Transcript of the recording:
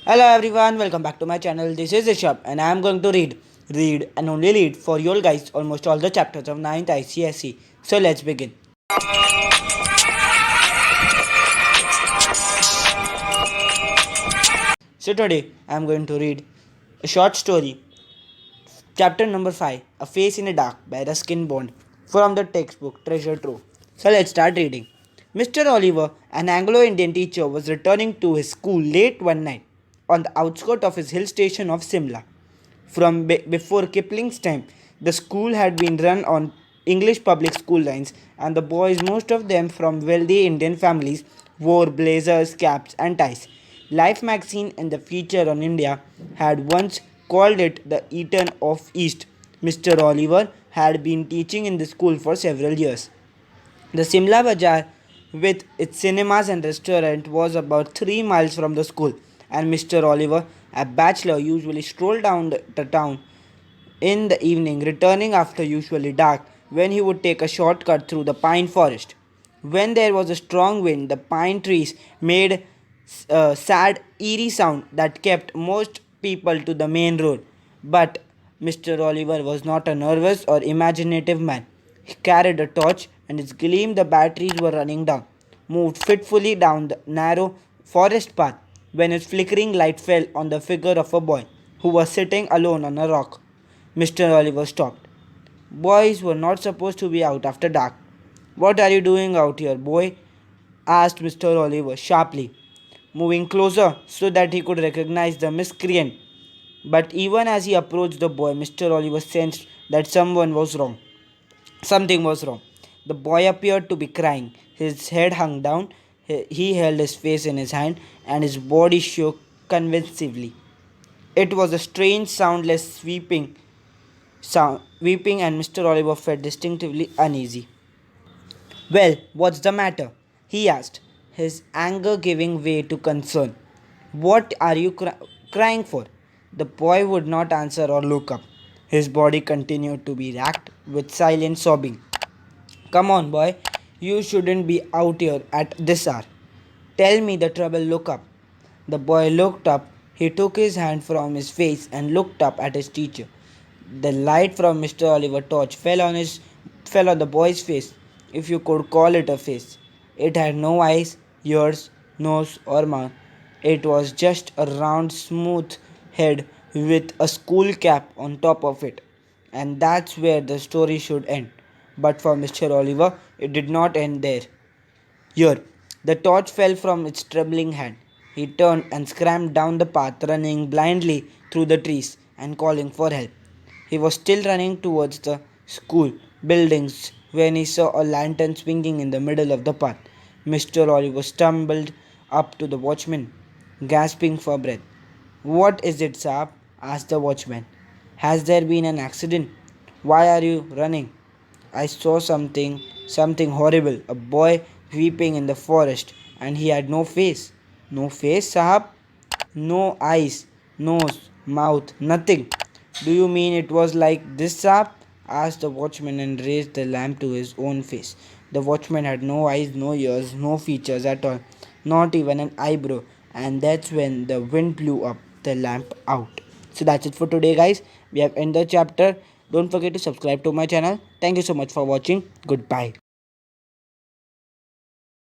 Hello everyone, welcome back to my channel. This is Ishab and I am going to read and only read for you all guys almost all the chapters of 9th ICSE. So let's begin. So today I am going to read a short story, chapter number 5, A Face in the Dark by Ruskin Bond from the textbook Treasure Trove. So let's start reading. Mr. Oliver, an Anglo-Indian teacher, was returning to his school late one night on the outskirts of his hill station of Simla. From before Kipling's time, the school had been run on English public school lines, and the boys, most of them from wealthy Indian families, wore blazers, caps, and ties. Life magazine and the feature on India had once called it the Eton of East. Mr. Oliver had been teaching in the school for several years. The Simla Bazaar, with its cinemas and restaurant, was about 3 miles from the school, and Mr. Oliver, a bachelor, usually strolled down the town in the evening, returning after usually dark, when he would take a shortcut through the pine forest. When there was a strong wind, the pine trees made a sad, eerie sound that kept most people to the main road. But Mr. Oliver was not a nervous or imaginative man. He carried a torch, and its gleam the batteries were running down, moved fitfully down the narrow forest path when its flickering light fell on the figure of a boy who was sitting alone on a rock. Mr. Oliver stopped. Boys were not supposed to be out after dark. What are you doing out here, boy? Asked Mr. Oliver sharply, moving closer so that he could recognize the miscreant. But even as he approached the boy, Mr. Oliver sensed that someone was wrong. Something was wrong. The boy appeared to be crying. His head hung down, he held his face in his hand, and his body shook convulsively. It was a strange, soundless, weeping, and Mr. Oliver felt distinctively uneasy. Well, what's the matter? He asked, his anger giving way to concern. What are you crying for? The boy would not answer or look up. His body continued to be racked with silent sobbing. Come on, boy, you shouldn't be out here at this hour. Tell me the trouble, look up. The boy looked up. He took his hand from his face and looked up at his teacher. The light from Mr. Oliver's torch fell on the boy's face, if you could call it a face. It had no eyes, ears, nose, or mouth. It was just a round, smooth head with a school cap on top of it. And that's where the story should end. But for Mr. Oliver, it did not end there. Here, the torch fell from its trembling hand. He turned and scrambled down the path, running blindly through the trees and calling for help. He was still running towards the school buildings when he saw a lantern swinging in the middle of the path. Mr. Oliver stumbled up to the watchman, gasping for breath. What is it, Saab? Asked the watchman. Has there been an accident? Why are you running? I saw something horrible, a boy weeping in the forest, and he had no face. No face, Sahab? No eyes, nose, mouth, nothing. Do you mean it was like this, Sahab? Asked the watchman and raised the lamp to his own face. The watchman had no eyes, no ears, no features at all, not even an eyebrow, and that's when the wind blew up the lamp out. So that's it for today, guys. We have ended the chapter. Don't forget to subscribe to my channel. Thank you so much for watching. Goodbye.